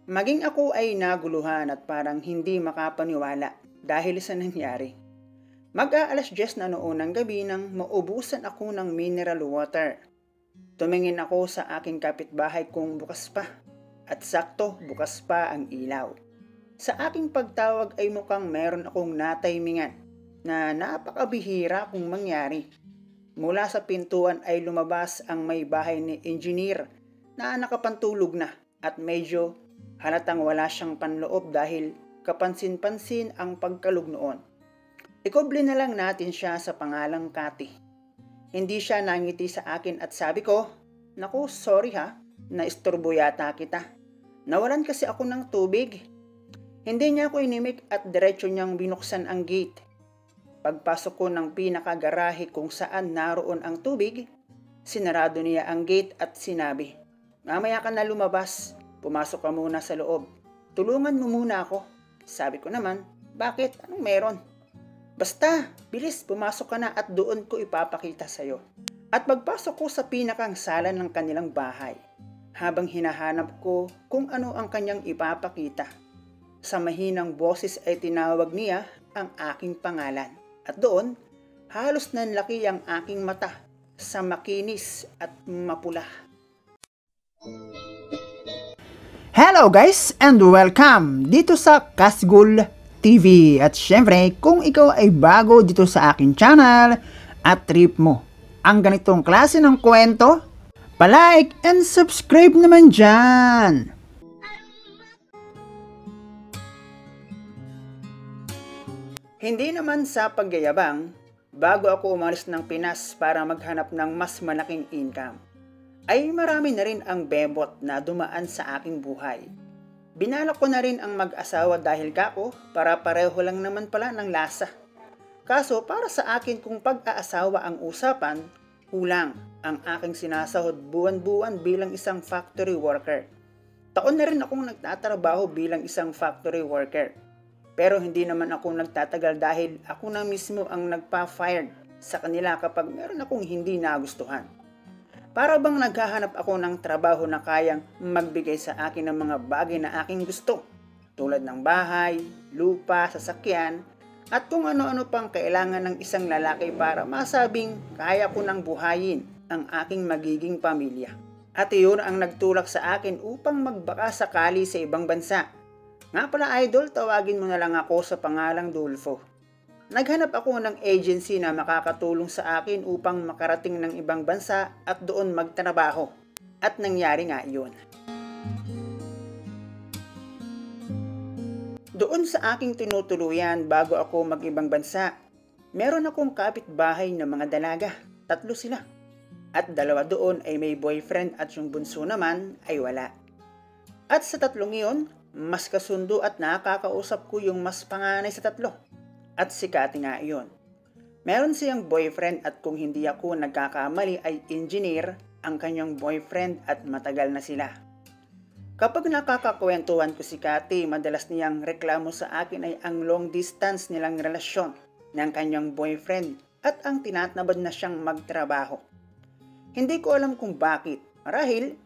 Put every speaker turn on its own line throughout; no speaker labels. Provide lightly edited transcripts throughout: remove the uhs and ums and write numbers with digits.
Maging ako ay naguluhan at parang hindi makapaniwala dahil sa nangyari. Mag-aalas 10 na noon ng gabi nang maubusan ako ng mineral water. Tumingin ako sa aking kapitbahay kung bukas pa at sakto bukas pa ang ilaw. Sa aking pagtawag ay mukhang meron akong nataymingan na napakabihira kung mangyari. Mula sa pintuan ay lumabas ang may bahay ni engineer na nakapantulog na at medyo halatang wala siyang panloob dahil kapansin-pansin ang pagkalog noon. Ikoble na lang natin siya sa pangalang Cathy. Hindi siya nangiti sa akin at sabi ko, "Naku, sorry ha, naistorbo yata kita. Nawalan kasi ako ng tubig." Hindi niya ako inimik at diretso niyang binuksan ang gate. Pagpasok ko ng pinakagarahe kung saan naroon ang tubig, sinarado niya ang gate at sinabi, "Mamaya ka na lumabas, pumasok ka muna sa loob. Tulungan mo muna ako." Sabi ko naman, "Bakit? Anong meron?" "Basta, bilis, pumasok ka na at doon ko ipapakita sa'yo." At pagpasok ko sa pinakang sala ng kanilang bahay, habang hinahanap ko kung ano ang kanyang ipapakita. Sa mahinang boses ay tinawag niya ang aking pangalan. At doon, halos nanlaki ang aking mata sa makinis at mapula. Hello guys and welcome dito sa Kasgul TV. At syempre, kung ikaw ay bago dito sa aking channel at trip mo ang ganitong klase ng kwento, palike and subscribe naman dyan. Hindi naman sa pagyayabang, bago ako umalis ng Pinas para maghanap ng mas malaking income, ay marami na rin ang bebot na dumaan sa aking buhay. Binalak ko na rin ang mag-asawa dahil kako para pareho lang naman pala ng lasa. Kaso para sa akin kung pag-aasawa ang usapan, kulang ang aking sinasahod buwan-buwan bilang isang factory worker. Taon na rin akong nagtatrabaho bilang isang factory worker. Pero hindi naman ako nagtatagal dahil ako na mismo ang nagpa-fired sa kanila kapag meron akong hindi nagustuhan. Para bang naghahanap ako ng trabaho na kayang magbigay sa akin ng mga bagay na aking gusto, tulad ng bahay, lupa, sasakyan, at kung ano-ano pang kailangan ng isang lalaki para masabing kaya ko nang buhayin ang aking magiging pamilya. At iyon ang nagtulak sa akin upang magbaka sakali sa ibang bansa. Nga pala idol, tawagin mo na lang ako sa pangalang Dulfo. Naghanap ako ng agency na makakatulong sa akin upang makarating ng ibang bansa at doon magtrabaho. At nangyari nga iyon. Doon sa aking tinutuluyan bago ako mag-ibang bansa, meron akong kapitbahay na mga dalaga. 3 sila. At 2 doon ay may boyfriend at yung bunso naman ay wala. At sa 3 iyon, mas kasundo at nakakausap ko yung mas panganay sa 3. At si Cathy nga iyon. Meron siyang boyfriend at kung hindi ako nagkakamali ay engineer ang kanyang boyfriend at matagal na sila. Kapag nakakakwentuhan ko si Cathy, madalas niyang reklamo sa akin ay ang long distance nilang relasyon ng kanyang boyfriend at ang tinatamad na siyang magtrabaho. Hindi ko alam kung bakit. Marahil,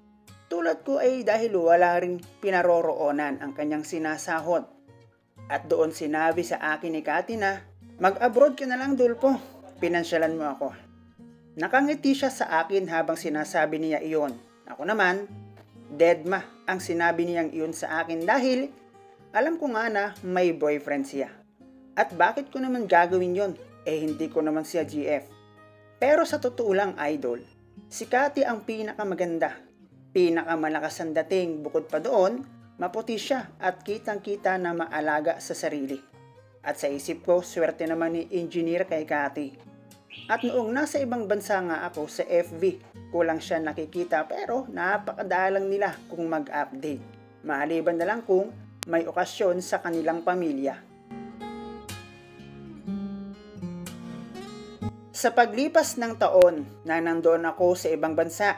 tulad ko ay dahil wala ring pinaroroonan ang kanyang sinasahod. At doon sinabi sa akin ni Cathy na, "Mag-abroad ka na lang Dulfo, pinansyalan mo ako." Nakangiti siya sa akin habang sinasabi niya iyon. Ako naman, deadma ang sinabi niyang iyon sa akin dahil alam ko nga na may boyfriend siya. At bakit ko naman gagawin yon? Hindi ko naman siya GF. Pero sa totoo lang idol, si Cathy ang pinakamaganda. Pinakamalakas ang dating, bukod pa doon, maputi siya at kitang-kita na maalaga sa sarili. At sa isip ko, swerte naman ni engineer kay Cathy. At noong nasa ibang bansa nga ako sa FV, kulang siya nakikita pero napakadalang nila kung mag-update. Maliban na lang kung may okasyon sa kanilang pamilya. Sa paglipas ng taon na nandoon ako sa ibang bansa,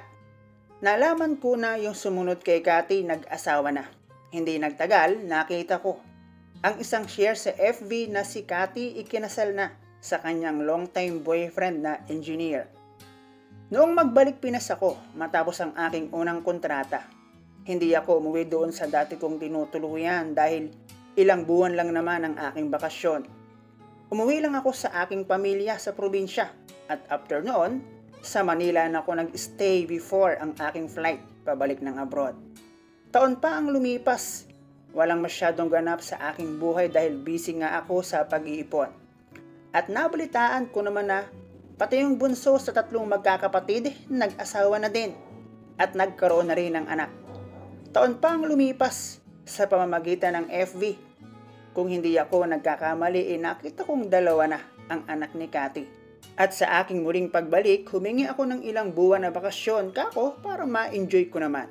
nalaman ko na yung sumunod kay Cathy nag-asawa na. Hindi nagtagal, nakita ko ang isang share sa FB na si Cathy ikinasal na sa kanyang long-time boyfriend na engineer. Noong magbalik Pinas ako matapos ang aking unang kontrata, hindi ako umuwi doon sa dati kong tinutuluyan dahil ilang buwan lang naman ang aking bakasyon. Umuwi lang ako sa aking pamilya sa probinsya at after noon, sa Manila na ako nag-stay before ang aking flight pabalik ng abroad. Taon pa ang lumipas, walang masyadong ganap sa aking buhay dahil busy nga ako sa pag-iipon. At nabalitaan ko naman na pati yung bunso sa 3 magkakapatid nag-asawa na din at nagkaroon na rin ng anak. Taon pa ang lumipas sa pamamagitan ng FB. Kung hindi ako nagkakamali, nakita kong 2 na ang anak ni Cathy. At sa aking muling pagbalik, humingi ako ng ilang buwan na bakasyon kako para ma-enjoy ko naman.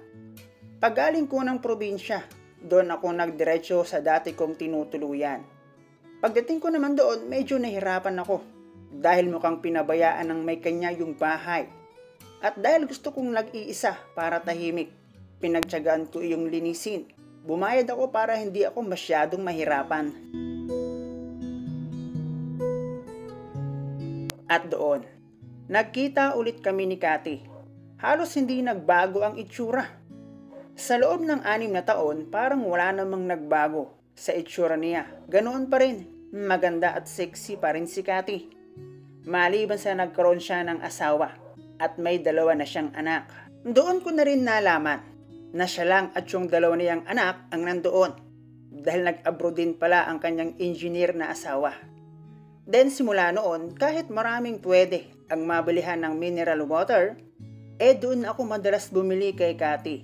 Pagaling ko ng probinsya, doon ako nagdiretso sa dati kong tinutuluyan. Pagdating ko naman doon, medyo nahirapan ako dahil mukhang pinabayaan ng may kanya yung bahay. At dahil gusto kong nag-iisa para tahimik, pinagtiyagaan ko yung linisin. Bumayad ako para hindi ako masyadong mahirapan. At doon, nagkita ulit kami ni Cathy. Halos hindi nagbago ang itsura. Sa loob ng 6 na taon, parang wala namang nagbago sa itsura niya. Ganoon pa rin, maganda at sexy pa rin si Cathy. Maliban sa nagkaroon siya ng asawa at may 2 na siyang anak. Doon ko na rin nalaman na siya lang at yung 2 niyang anak ang nandoon dahil nag-abroad din pala ang kanyang engineer na asawa. Then simula noon, kahit maraming pwede ang mabilihan ng mineral water, doon ako madalas bumili kay Cathy.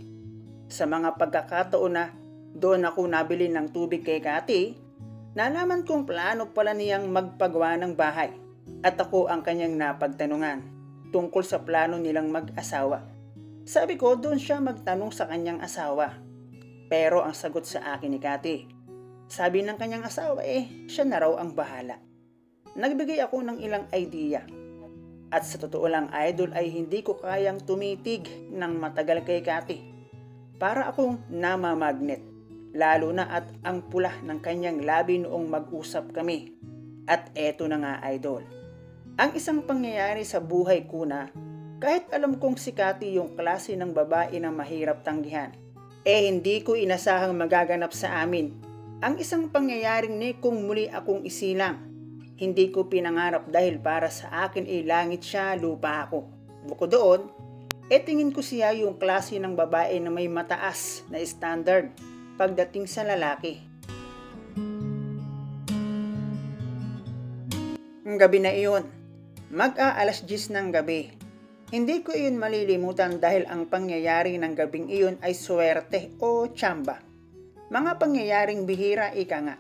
Sa mga pagkakataon na doon ako nabili ng tubig kay Cathy, nalaman kong plano pala niyang magpagawa ng bahay at ako ang kanyang napagtanungan tungkol sa plano nilang mag-asawa. Sabi ko doon siya magtanong sa kanyang asawa. Pero ang sagot sa akin ni Cathy, sabi ng kanyang asawa siya na raw ang bahala. Nagbigay ako ng ilang idea. At sa totoo lang idol ay hindi ko kayang tumitig ng matagal kay Cathy. Para akong namamagnet. Lalo na at ang pula ng kanyang labi noong mag-usap kami. At eto na nga idol. Ang isang pangyayari sa buhay ko na kahit alam kong si Cathy yung klase ng babae na mahirap tanggihan, hindi ko inasahang magaganap sa amin. Ang isang pangyayaring ni kung muli akong isilang. Hindi ko pinangarap dahil para sa akin langit siya, lupa ako. Bukod doon, tingin ko siya yung klase ng babae na may mataas na standard pagdating sa lalaki. Ang gabi na iyon, mag-aalas 10 ng gabi. Hindi ko iyon malilimutan dahil ang pangyayari ng gabing iyon ay swerte o tsamba. Mga pangyayaring bihira ika nga.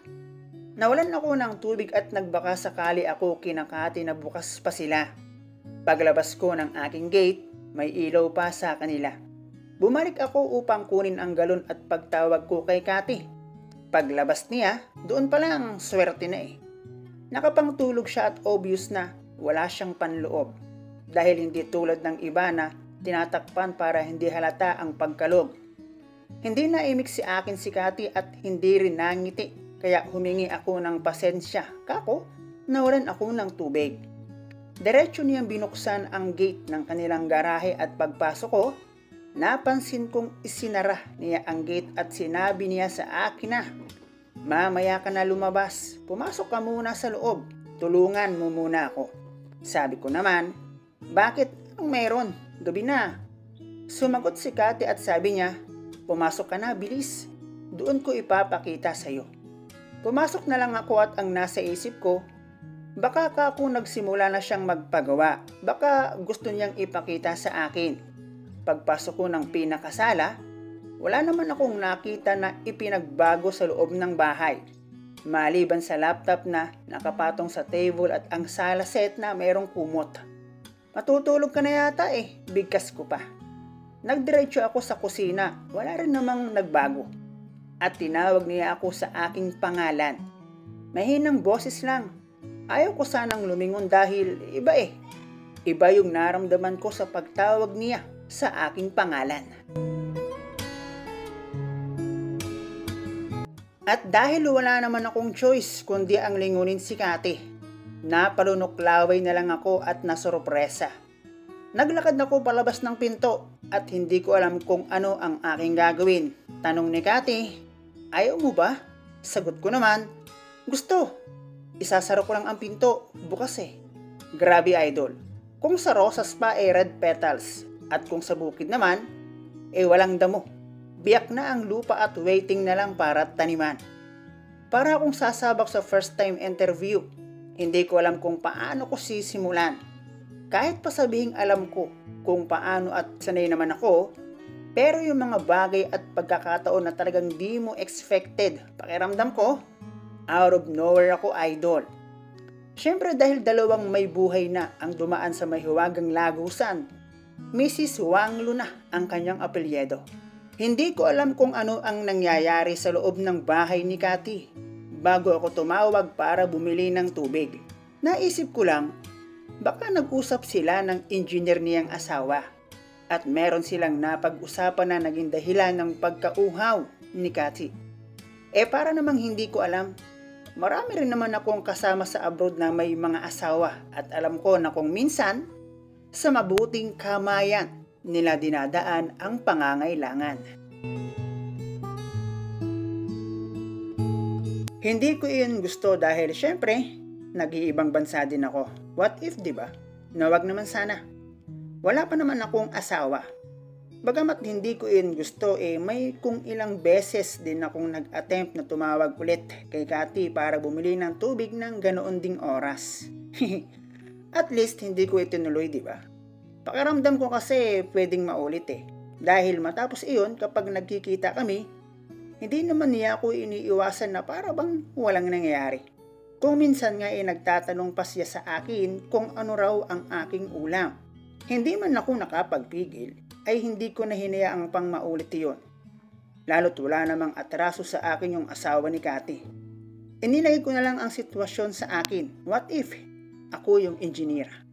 Nawalan ako ng tubig at nagbaka sakali ako kina Cathy na bukas pa sila. Paglabas ko ng aking gate, may ilaw pa sa kanila. Bumalik ako upang kunin ang galon at pagtawag ko kay Cathy. Paglabas niya, doon pa lang swerte na Nakapangtulog siya at obvious na wala siyang panloob. Dahil hindi tulad ng iba na tinatakpan para hindi halata ang pagkalog. Hindi naimik si akin si Cathy at hindi rin nangiti. Kaya humingi ako ng pasensya, kako, nawalan ako ng tubig. Diretso niyang binuksan ang gate ng kanilang garahe at pagpasok ko, napansin kong isinara niya ang gate at sinabi niya sa akin na, mamaya ka na lumabas, pumasok ka muna sa loob, tulungan mo muna ako. Sabi ko naman, bakit? Anong meron? Gabi na. Sumagot si Cathy at sabi niya, pumasok ka na, bilis. Doon ko ipapakita sa'yo. Pumasok na lang ako at ang nasa isip ko, baka ako nagsimula na siyang magpagawa. Baka gusto niyang ipakita sa akin. Pagpasok ko ng pinakasala, wala naman akong nakita na ipinagbago sa loob ng bahay. Maliban sa laptop na nakapatong sa table at ang sala set na mayroong kumot. Matutulog ka na yata bigkas ko pa. Nagdiretso ako sa kusina, wala rin namang nagbago. At tinawag niya ako sa aking pangalan. Mahinang boses lang. Ayaw ko sanang lumingon dahil iba Iba yung naramdaman ko sa pagtawag niya sa aking pangalan. At dahil wala naman akong choice kundi ang lingunin si Cathy, napalunok-laway na lang ako at nasorpresa. Naglakad ako palabas ng pinto at hindi ko alam kung ano ang aking gagawin. Tanong ni Cathy, ayaw mo ba? Sagot ko naman, gusto. Isasara ko lang ang pinto, bukas eh. Grabe idol, kung sa rosas pa ay red petals at kung sa bukid naman, walang damo. Biyak na ang lupa at waiting na lang para taniman. Para akong sasabak sa first time interview, hindi ko alam kung paano ko sisimulan. Kahit pa sabihing alam ko kung paano at sanay naman ako, pero yung mga bagay at pagkakataon na talagang di mo expected, pakiramdam ko, out of nowhere ako idol. Siyempre dahil dalawang may buhay na ang dumaan sa may huwagang lagusan, Mrs. Wang Luna ang kanyang apelyedo. Hindi ko alam kung ano ang nangyayari sa loob ng bahay ni Cathy bago ako tumawag para bumili ng tubig. Naisip ko lang, baka nag-usap sila ng engineer niyang asawa at meron silang napag-usapan na naging dahilan ng pagkauhaw ni Cathy. Para namang hindi ko alam, marami rin naman akong kasama sa abroad na may mga asawa at alam ko na kung minsan, sa mabuting kamayan nila dinadaan ang pangangailangan. Hindi ko iyon gusto dahil syempre, nag-iibang bansa din ako. What if, diba? Na wag naman sana. Wala pa naman akong asawa. Bagamat hindi ko iyon gusto, may kung ilang beses din akong nag-attempt na tumawag ulit kay Cathy para bumili ng tubig ng ganoon ding oras. At least hindi ko itinuloy, diba? Pakiramdam ko kasi pwedeng maulit Dahil matapos iyon, kapag nagkikita kami, hindi naman niya ako iniiwasan na para bang walang nangyayari. Kung minsan nga nagtatanong pa siya sa akin kung ano raw ang aking ulam. Hindi man ako nakapagpigil, ay hindi ko na hinayaang pang maulit iyon. Lalo't wala namang atraso sa akin yung asawa ni Cathy. Inilagay ko na lang ang sitwasyon sa akin. What if ako yung engineer?